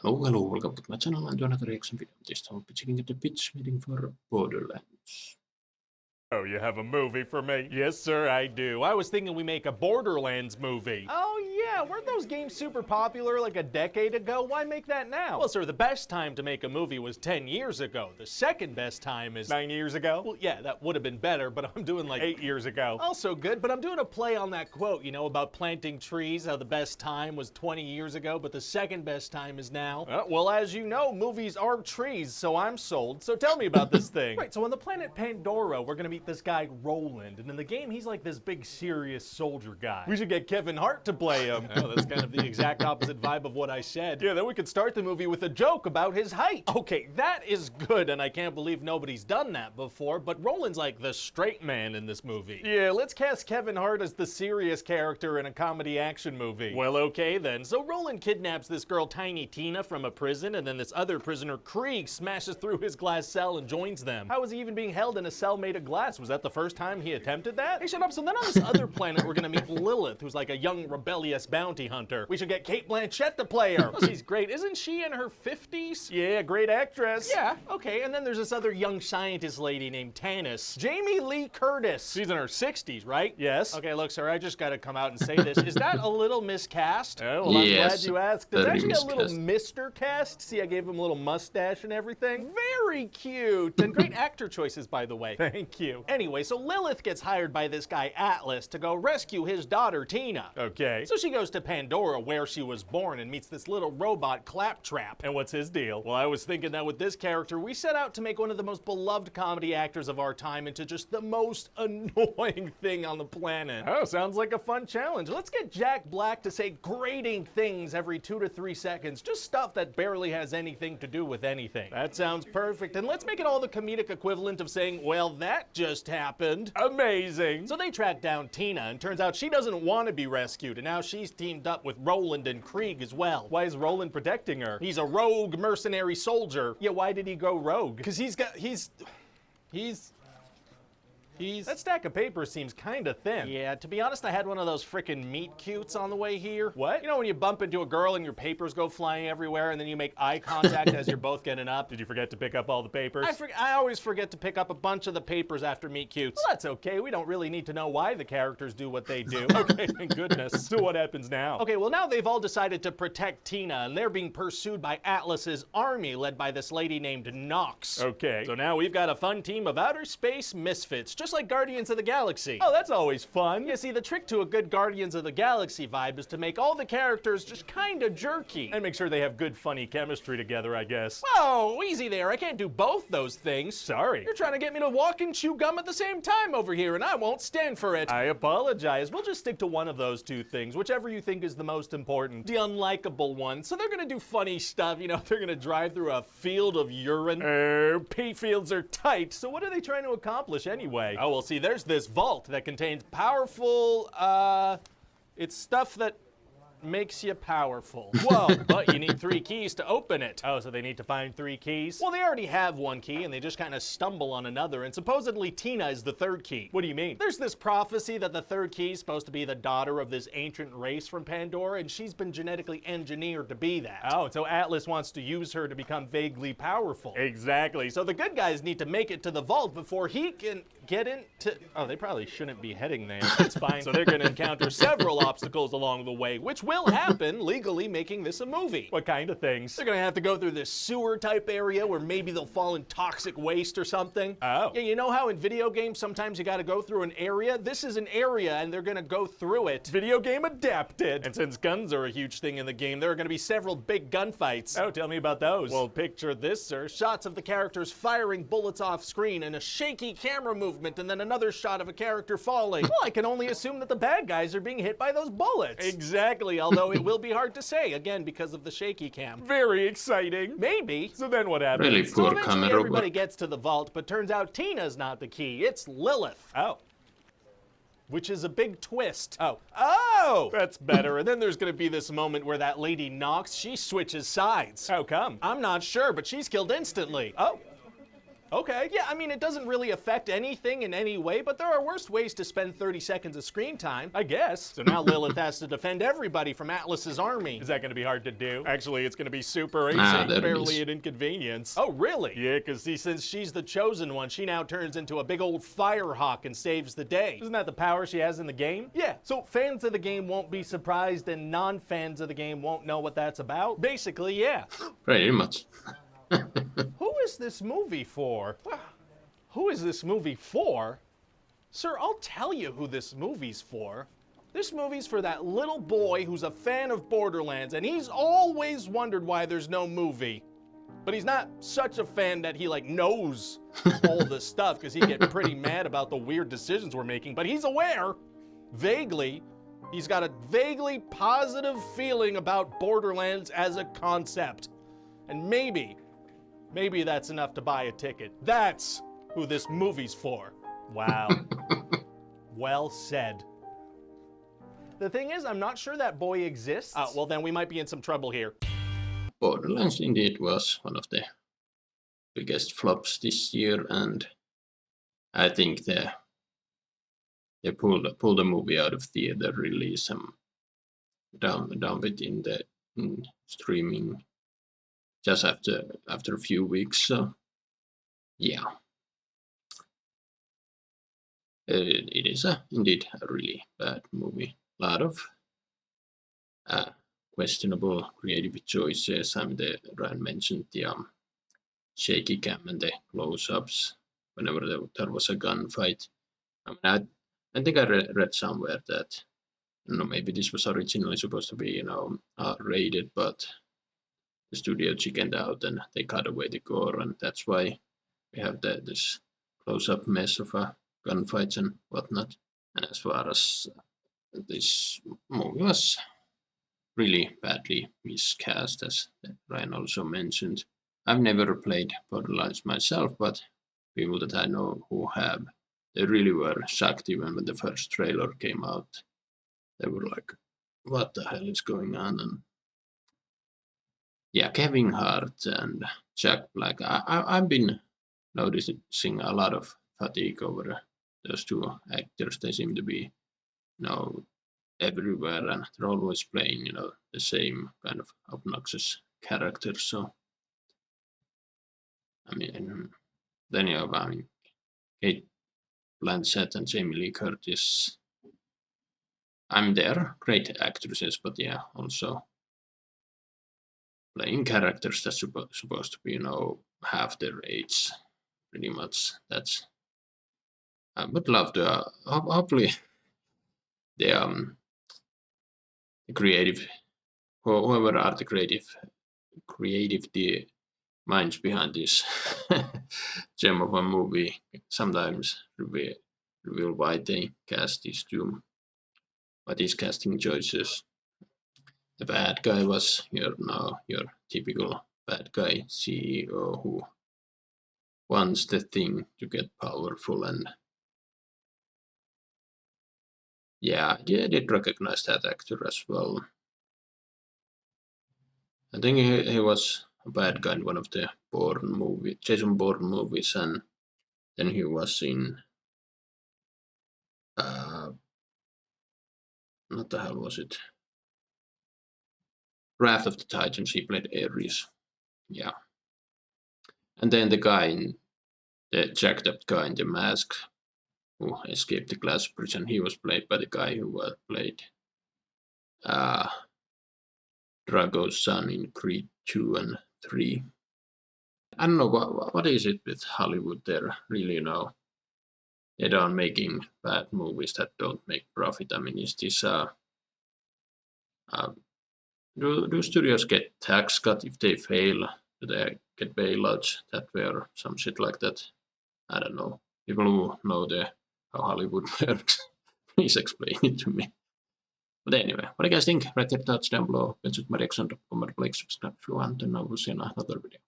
Oh, hello, welcome to my channel and to another reaction video. This time I'll be checking out the pitch meeting for Borderlands. Oh, you have a movie for me? Yes, sir, I do. I was thinking we make a Borderlands movie. Oh, yeah, weren't those games super popular like a decade ago? Why make that now? Well, sir, the best time to make a movie was 10 years ago. The second best time is 9 years ago? Well, yeah, that would have been better, but I'm doing like 8 years ago. Also good, but I'm doing a play on that quote, you know, about planting trees, how the best time was 20 years ago, but the second best time is now. Well, as you know, movies are trees, so I'm sold. So tell me about this thing. Right, so on the planet Pandora, we're gonna meet this guy Roland, and in the game he's like this big serious soldier guy. We should get Kevin Hart to play him. Oh, that's kind of the exact opposite vibe of what I said. Yeah, then we could start the movie with a joke about his height. Okay, that is good, and I can't believe nobody's done that before, but Roland's like the straight man in this movie. Yeah, let's cast Kevin Hart as the serious character in a comedy action movie. Well, okay then. So Roland kidnaps this girl Tiny Tina from a prison, and then this other prisoner Krieg smashes through his glass cell and joins them. How is he even being held in a cell made of glass? Was that the first time he attempted that? Hey, shut up. So then on this other planet, we're gonna meet Lilith, who's like a young, rebellious bounty hunter. We should get Cate Blanchett to play her. Oh, she's great. Isn't she in her 50s? Yeah, great actress. Yeah, okay. And then there's this other young scientist lady named Tanis. Jamie Lee Curtis. She's in her 60s, right? Yes. Okay, look, sir, I just gotta come out and say this. Is that a little miscast? Oh, well, I'm glad you asked. There's actually a little Mr. Cast. See, I gave him a little mustache and everything. Very cute. And great actor choices, by the way. Thank you. Anyway, so Lilith gets hired by this guy Atlas to go rescue his daughter Tina. Okay. So she goes to Pandora, where she was born, and meets this little robot Claptrap. And what's his deal? Well, I was thinking that with this character, we set out to make one of the most beloved comedy actors of our time into just the most annoying thing on the planet. Oh, sounds like a fun challenge. Let's get Jack Black to say grating things every 2 to 3 seconds. Just stuff that barely has anything to do with anything. That sounds perfect. And let's make it all the comedic equivalent of saying, well, that just happened. Amazing. So they track down Tina, and turns out she doesn't want to be rescued, and now she's teamed up with Roland and Krieg as well. Why is Roland protecting her? He's a rogue mercenary soldier. Yeah, why did he go rogue? Because that stack of paper seems kinda thin. Yeah, to be honest, I had one of those frickin' meet cutes on the way here. What? You know when you bump into a girl and your papers go flying everywhere and then you make eye contact as you're both getting up? Did you forget to pick up all the papers? I always forget to pick up a bunch of the papers after meet cutes. Well, that's okay. We don't really need to know why the characters do what they do. Okay, thank goodness. So what happens now? Okay, well now they've all decided to protect Tina, and they're being pursued by Atlas's army led by this lady named Nox. Okay, so now we've got a fun team of outer space misfits, just like Guardians of the Galaxy. Oh, that's always fun. You see, the trick to a good Guardians of the Galaxy vibe is to make all the characters just kinda jerky. And make sure they have good, funny chemistry together, I guess. Whoa, easy there. I can't do both those things. Sorry. You're trying to get me to walk and chew gum at the same time over here, and I won't stand for it. I apologize. We'll just stick to one of those two things, whichever you think is the most important. The unlikable one. So they're gonna do funny stuff, you know, they're gonna drive through a field of urine. Pea fields are tight, so what are they trying to accomplish anyway? Oh, well, see, there's this vault that contains powerful, it's stuff that makes you powerful. Whoa, but you need 3 keys to open it. Oh, so they need to find 3 keys? Well, they already have 1 key, and they just kind of stumble on another, and supposedly Tina is the 3rd key. What do you mean? There's this prophecy that the 3rd key is supposed to be the daughter of this ancient race from Pandora, and she's been genetically engineered to be that. Oh, so Atlas wants to use her to become vaguely powerful. Exactly. So the good guys need to make it to the vault before he can get into... Oh, they probably shouldn't be heading there. That's fine. So they're going to encounter several obstacles along the way, which will happen, legally making this a movie. What kind of things? They're gonna have to go through this sewer type area where maybe they'll fall in toxic waste or something. Oh. Yeah, you know how in video games sometimes you gotta go through an area? This is an area and they're gonna go through it. Video game adapted. And since guns are a huge thing in the game, there are gonna be several big gunfights. Oh, tell me about those. Well, picture this, sir. Shots of the characters firing bullets off screen and a shaky camera movement and then another shot of a character falling. Well, I can only assume that the bad guys are being hit by those bullets. Exactly, although it will be hard to say, again, because of the shaky cam. Very exciting. Maybe. So then what happens? Really So poor eventually camera everybody work. gets to the vault, but turns out Tina's not the key. It's Lilith. Oh. Which is a big twist. Oh, that's better. And then there's gonna be this moment where that lady Nox, she switches sides. How come? I'm not sure, but she's killed instantly. Oh. Okay, yeah, I mean, it doesn't really affect anything in any way, but there are worse ways to spend 30 seconds of screen time, I guess. So now Lilith has to defend everybody from Atlas's army. Is that gonna be hard to do? Actually, it's gonna be super easy. Ah, there it Barely is. an inconvenience. Oh, really? Yeah, because see, since she's the chosen one, she now turns into a big old firehawk and saves the day. Isn't that the power she has in the game? Yeah, so fans of the game won't be surprised and non-fans of the game won't know what that's about. Basically, yeah. Pretty much. Who is this movie for? Who is this movie for? Sir, I'll tell you who this movie's for. This movie's for that little boy who's a fan of Borderlands, and he's always wondered why there's no movie. But he's not such a fan that he knows all the stuff, because he'd get pretty mad about the weird decisions we're making, but he's aware, vaguely, he's got a vaguely positive feeling about Borderlands as a concept. And maybe that's enough to buy a ticket. That's who this movie's for. Wow. Well said. The thing is, I'm not sure that boy exists. Well, then we might be in some trouble here. Borderlands indeed was one of the biggest flops this year, and I think they pulled the movie out of theater release and dump it in the streaming just after a few weeks. So yeah, it is indeed a really bad movie. A lot of questionable creative choices. I mean, Ryan mentioned the shaky cam and the close-ups whenever there was a gunfight. I mean, I think I read somewhere that maybe this was originally supposed to be rated, but the studio chickened out and they cut away the gore, and that's why we have this close-up mess of gunfights and whatnot. And as far as this movie was really badly miscast, as Ryan also mentioned. I've never played Borderlands myself, but people that I know who have, they really were shocked even when the first trailer came out. They were like, what the hell is going on? And yeah, Kevin Hart and Jack Black, I've been noticing a lot of fatigue over those two actors. They seem to be, everywhere, and they're always playing, the same kind of obnoxious characters. So, I mean, then you have, Kate Blanchett and Jamie Lee Curtis. They're great actresses, but yeah, also playing characters that's supposed to be, half their age, pretty much. That's. I would love to. Hopefully, the creative, whoever are the creative the minds behind this gem of a movie, sometimes reveal why they cast these two, why these casting choices. The bad guy was your typical bad guy CEO who wants the thing to get powerful, and yeah, I did recognize that actor as well. I think he was a bad guy in one of the Jason Bourne movies, and then he was in what the hell was it? Wrath of the Titans. He played Ares. Yeah, and then the jacked up guy in the mask who escaped the glass prison. He was played by the guy who played Drago's son in Creed 2 and 3. I don't know what is it with Hollywood. They're really, they are making bad movies that don't make profit. I mean, is this do studios get tax cut if they fail? Do they get bailouts that way or some shit like that? I don't know. People who know how Hollywood works, please explain it to me. But anyway, what do you guys think? Write your thoughts down below. Visit my reaction.com or like, subscribe if you want, and I will see you in another video.